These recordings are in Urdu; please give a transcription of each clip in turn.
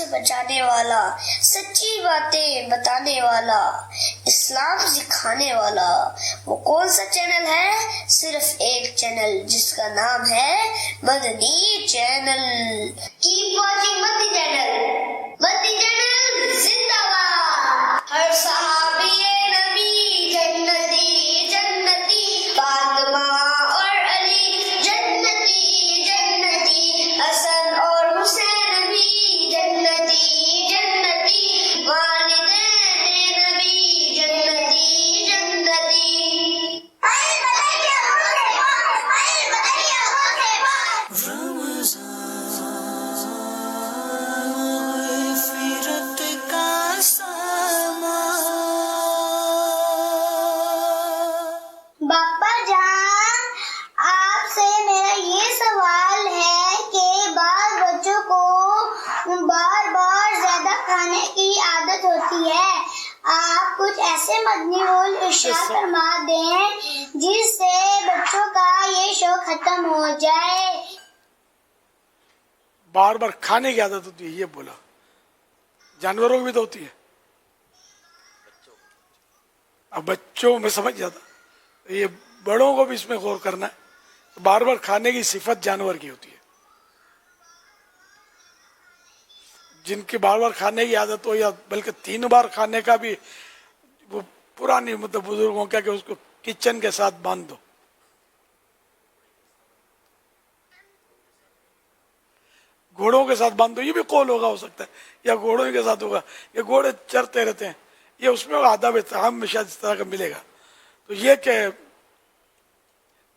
سے بچانے والا، سچی باتیں بتانے والا، اسلام سکھانے والا۔ وہ کون سا چینل ہے؟ صرف ایک چینل جس کا نام ہے مدنی چینل۔ کیپ واچنگ مدنی چینل۔ مدنی چینل زندہ باد۔ ہر صحابی نبی جنتی جنتی، فاطمہ اور علی جنتی جنتی، حسن اور حسین بھی جنتی جنتی، والدین نبی جنتی جنتی۔ باپا جان، آپ سے میرا یہ سوال ہے کہ بعض بچوں کو بار بار زیادہ کھانے کی عادت ہوتی ہے، آپ کچھ ایسے مدنی پھول ارشاد فرما دیں جس سے بچوں کا یہ شوق ختم ہو جائے۔ بار بار کھانے کی عادت ہوتی ہے، یہ بولا۔ جانوروں کی بھی تو ہوتی ہے، اب بچوں میں سمجھ جاتا، یہ بڑوں کو بھی اس میں غور کرنا ہے۔ بار بار کھانے کی صفت جانور کی ہوتی ہے، جن کی بار بار کھانے کی عادت ہو، یا بلکہ 3 بار کھانے کا بھی، وہ پرانی مطلب بزرگوں کا کہ اس کو کچن کے ساتھ باندھ دو۔ گھوڑوں کے ساتھ باندھ دو، یہ بھی قول ہوگا، ہو سکتا ہے، یا گھوڑوں کے ساتھ ہوگا، یہ گھوڑے چرتے رہتے ہیں، یہ اس میں آداب طعام میں شاید اس طرح کا ملے گا۔ تو یہ کہ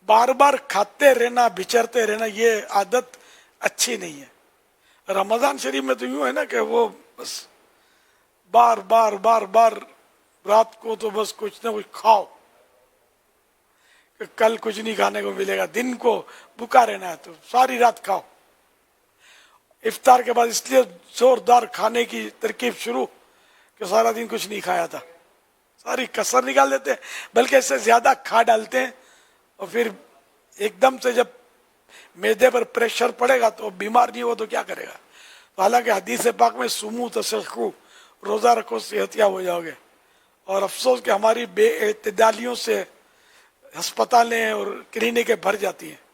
بار بار کھاتے رہنا، بچرتے رہنا، یہ عادت اچھی نہیں ہے۔ رمضان شریف میں تو یوں ہے نا کہ وہ بس بار بار بار بار رات کو تو بس کچھ نہ کچھ کھاؤ، کہ کل کچھ نہیں کھانے کو ملے گا، دن کو بھوکا رہنا ہے تو ساری رات کھاؤ۔ افطار کے بعد اس لیے زوردار کھانے کی ترکیب شروع کہ سارا دن کچھ نہیں کھایا تھا، ساری کسر نکال دیتے ہیں، بلکہ اس سے زیادہ کھا ڈالتے ہیں، اور پھر ایک دم سے جب معدے پر پریشر پڑے گا تو بیمار نہیں ہو تو کیا کرے گا۔ تو حالانکہ حدیث پاک میں سومو تصحو، روزہ رکھو صحت یاب ہو جاؤ گے، اور افسوس کہ ہماری بے اعتدالیوں سے ہسپتالیں اور کلینکیں بھر جاتی ہیں۔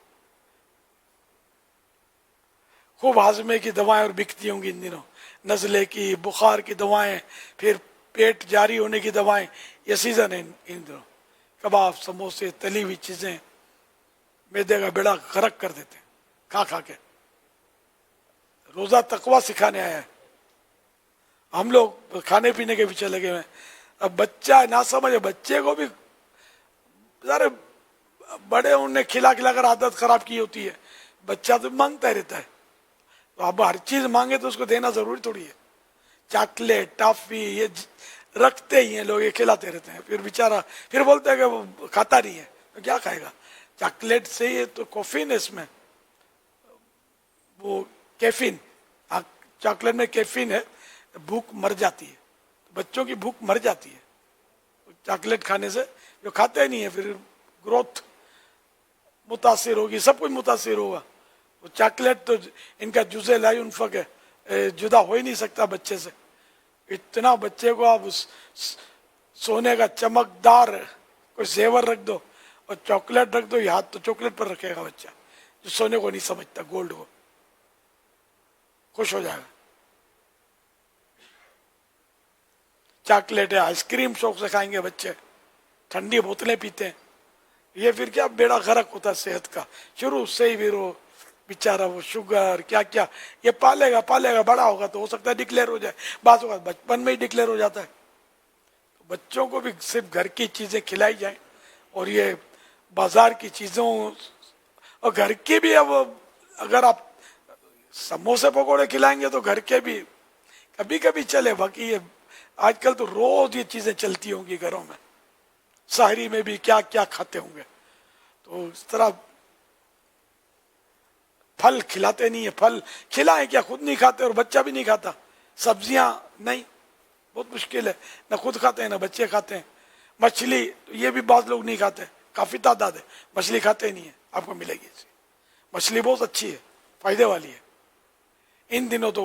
خوب ہاضمے کی دوائیں اور بکتی ہوں گی ان دنوں، نزلے کی، بخار کی دوائیں، پھر پیٹ جاری ہونے کی دوائیں، یہ سیزن ہے ان دنوں۔ کباب، سموسے، تلی ہوئی چیزیں معدے کا بیڑا غرق کر دیتے ہیں کھا کھا کے۔ روزہ تقویٰ سکھانے آیا ہے، ہم لوگ کھانے پینے کے پیچھے لگے ہوئے ہیں۔ اب بچہ نہ سمجھے، بچے کو بھی ذرا بڑے انہیں کھلا کھلا کر عادت خراب کی ہوتی ہے، بچہ تو مانگتا ہی رہتا ہے، تو اب ہر چیز مانگے تو اس کو دینا ضروری تھوڑی ہے۔ چاکلیٹ، ٹافی، یہ رکھتے ہی ہیں لوگ، یہ کھلاتے رہتے ہیں، پھر بیچارہ پھر بولتے ہیں کہ وہ کھاتا نہیں ہے، تو کیا کھائے گا؟ چاکلیٹ سے یہ تو کیفین ہے، اس میں وہ کیفین، چاکلیٹ میں کیفین ہے، بھوک مر جاتی ہے، بچوں کی بھوک مر جاتی ہے چاکلیٹ کھانے سے۔ جو کھاتے نہیں ہیں پھر گروتھ متاثر ہوگی، سب کچھ متاثر ہوگا۔ وہ چاکلیٹ تو ان کا جزء لا ينفک ہے، جدا ہو ہی نہیں سکتا بچے سے۔ اتنا بچے کو آپ اس سونے کا چمکدار کوئی زیور رکھ دو اور چاکلیٹ رکھ دو، یہ ہاتھ تو چاکلیٹ پر رکھے گا بچہ، جو سونے کو نہیں سمجھتا، گولڈ کو خوش ہو جائے گا۔ چاکلیٹ ہے، آئس کریم شوق سے کھائیں گے بچے، ٹھنڈی بوتلیں پیتے ہیں، یہ پھر کیا بیڑا غرق ہوتا ہے صحت کا، شروع سے ہی پھر وہ بیچارہ وہ شوگر کیا کیا یہ پالے گا، بڑا ہوگا تو ہو سکتا ہے ڈکلیئر ہو جائے، بعض اوقات بچپن میں ہی ڈکلیئر ہو جاتا ہے۔ تو بچوں کو بھی صرف گھر کی چیزیں کھلائی جائیں، اور یہ بازار کی چیزوں، اور گھر کی بھی، اب اگر آپ سموسے پکوڑے کھلائیں گے تو گھر کے بھی کبھی کبھی چلے، باقی یہ آج کل تو روز یہ چیزیں چلتی ہوں گی گھروں میں، سحری میں بھی کیا کیا کھاتے ہوں گے۔ تو اس طرح پھل کھلاتے نہیں ہیں، پھل کھلائیں کیا، خود نہیں کھاتے اور بچہ بھی نہیں کھاتا، سبزیاں نہیں، بہت مشکل ہے، نہ خود کھاتے ہیں نہ بچے کھاتے ہیں۔ مچھلی یہ بھی بعض لوگ نہیں کھاتے، کافی تعداد ہے مچھلی کھاتے نہیں ہیں، آپ کو ملے گی۔ مچھلی بہت اچھی ہے، فائدے والی ہے۔ ان دنوں تو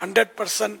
100%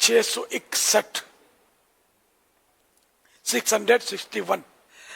661 661।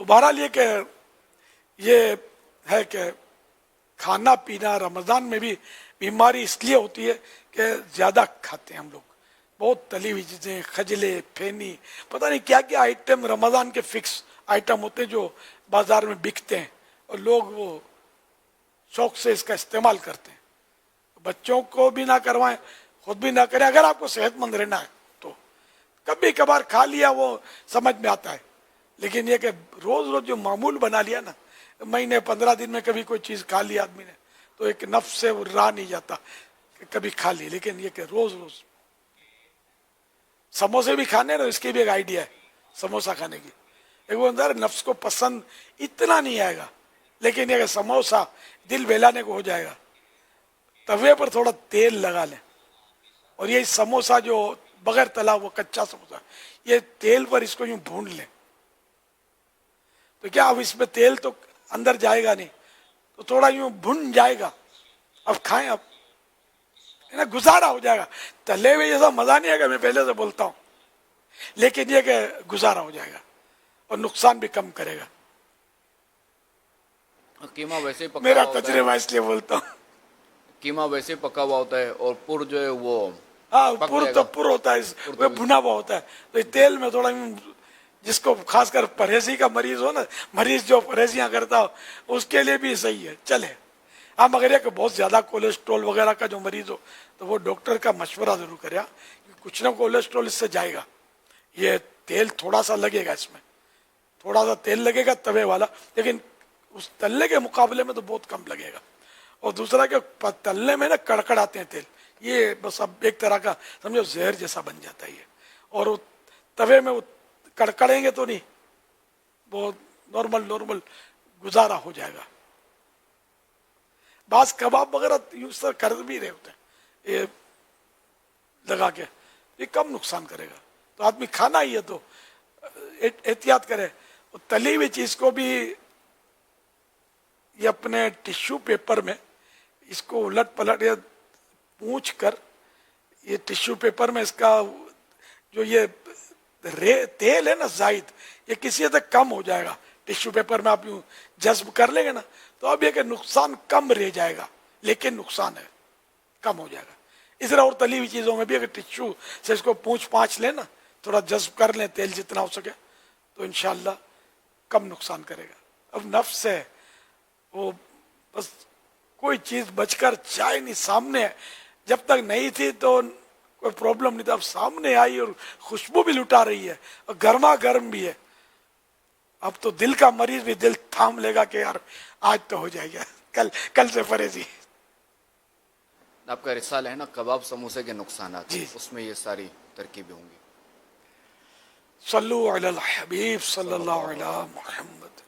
تو بہرحال یہ ہے کہ کھانا پینا رمضان میں بھی بیماری اس لیے ہوتی ہے کہ زیادہ کھاتے ہیں ہم لوگ، بہت تلی ہوئی چیزیں، خجلے، پھینی، پتہ نہیں کیا کیا آئٹم رمضان کے فکس آئٹم ہوتے ہیں جو بازار میں بکتے ہیں، اور لوگ وہ شوق سے اس کا استعمال کرتے ہیں. بچوں کو بھی نہ کروائیں، خود بھی نہ کریں. اگر آپ کو صحت مند رہنا ہے تو کبھی کبھار کھا لیا وہ سمجھ میں آتا ہے، لیکن یہ کہ روز روز جو معمول بنا لیا نا، مہینے 15 دن میں کبھی کوئی چیز کھا لی آدمی نے تو ایک نفس سے وہ رہا نہیں جاتا کہ کبھی کھا لی. لیکن یہ کہ روز روز سموسے بھی کھانے نا، اس کی بھی ایک آئیڈیا ہے سموسا کھانے کی. ایک وہ اندر نفس کو پسند اتنا نہیں آئے گا، لیکن یہ کہ سموسا دل بہلانے کو ہو جائے گا. توے پر تھوڑا تیل لگا لیں، اور یہ سموسا جو بغیر تلا وہ کچا سموسا، یہ تیل پر اس کو یوں بھون لیں تو کیا اب اس میں تیل تو اندر جائے گا نہیں، تو تھوڑا یوں بھن جائے گا. اب کھائیں، اب گزارا ہو جائے گا. تلے ہوئے جیسا مزہ نہیں آئے گا، میں پہلے سے بولتا ہوں، لیکن یہ کہ گزارا ہو جائے گا اور نقصان بھی کم کرے گا. قیمہ ویسے ہی پکا میرا ہوا ہوتا تجربہ ہے، میں اس لیے بولتا ہوں. قیمہ ویسے ہی پکا ہوا ہوتا ہے، اور پور جو ہے وہ ہاں پک پر جائے تو گا. پر ہوتا ہے، پور وہ تو بھنا ہوا ہوتا ہے. تو یہ تیل میں تھوڑا جس کو خاص کر پرہیزی کا مریض ہو نا، مریض جو پرہیزیاں کرتا ہو اس کے لیے بھی صحیح ہے، چلے. ہاں مگر یہ کہ بہت زیادہ کولیسٹرول وغیرہ کا جو مریض ہو تو وہ ڈاکٹر کا مشورہ ضرور کرے، کچھ نہ کولیسٹرول اس سے جائے گا. یہ تیل تھوڑا سا لگے گا، اس میں تھوڑا سا تیل لگے گا توے والا، لیکن اس تلنے کے مقابلے میں تو بہت کم لگے گا. اور دوسرا کہ تلنے میں نا کڑکڑ آتے ہیں تیل، یہ بس اب ایک طرح کا سمجھو زہر جیسا بن جاتا ہے یہ. اور وہ توے میں وہ کڑکڑیں گے تو نہیں، وہ نارمل گزارا ہو جائے گا. بعض کباب وغیرہ یوں سر کر بھی رہے ہوتے ہیں یہ لگا کے، یہ کم نقصان کرے گا. تو آدمی کھانا ہی ہے تو احتیاط کرے. تلی ہوئی چیز کو بھی یہ اپنے ٹشو پیپر میں اس کو الٹ پلٹ یا پونچھ کر، یہ ٹشو پیپر میں اس کا جو یہ تیل ہے نا زائد، یہ کسی حد تک کم ہو جائے گا. ٹشو پیپر میں آپ یوں جذب کر لیں گے نا تو اب یہ کہ نقصان کم رہ جائے گا، لیکن نقصان ہے کم ہو جائے گا. اس طرح اور تلی ہوئی چیزوں میں بھی اگر ٹشو سے اس کو پانچ لیں نا، تھوڑا جذب کر لیں تیل جتنا ہو سکے، تو انشاءاللہ کم نقصان کرے گا. اب نفس ہے وہ بس کوئی چیز بچ کر چائے نہیں، سامنے ہے. جب تک نہیں تھی تو کوئی پرابلم نہیں تھا، اب سامنے آئی اور خوشبو بھی لٹا رہی ہے اور گرما گرم بھی ہے. اب تو دل کا مریض بھی دل تھام لے گا کہ یار آج تو ہو جائے گا، کل سے پرہیزی. آپ کا رسالہ ہے نا کباب سموسے کے نقصانات، جی. اس میں یہ ساری ترکیبیں ہوں گی. صلو علی الحبیب صلی اللہ علیہ محمد.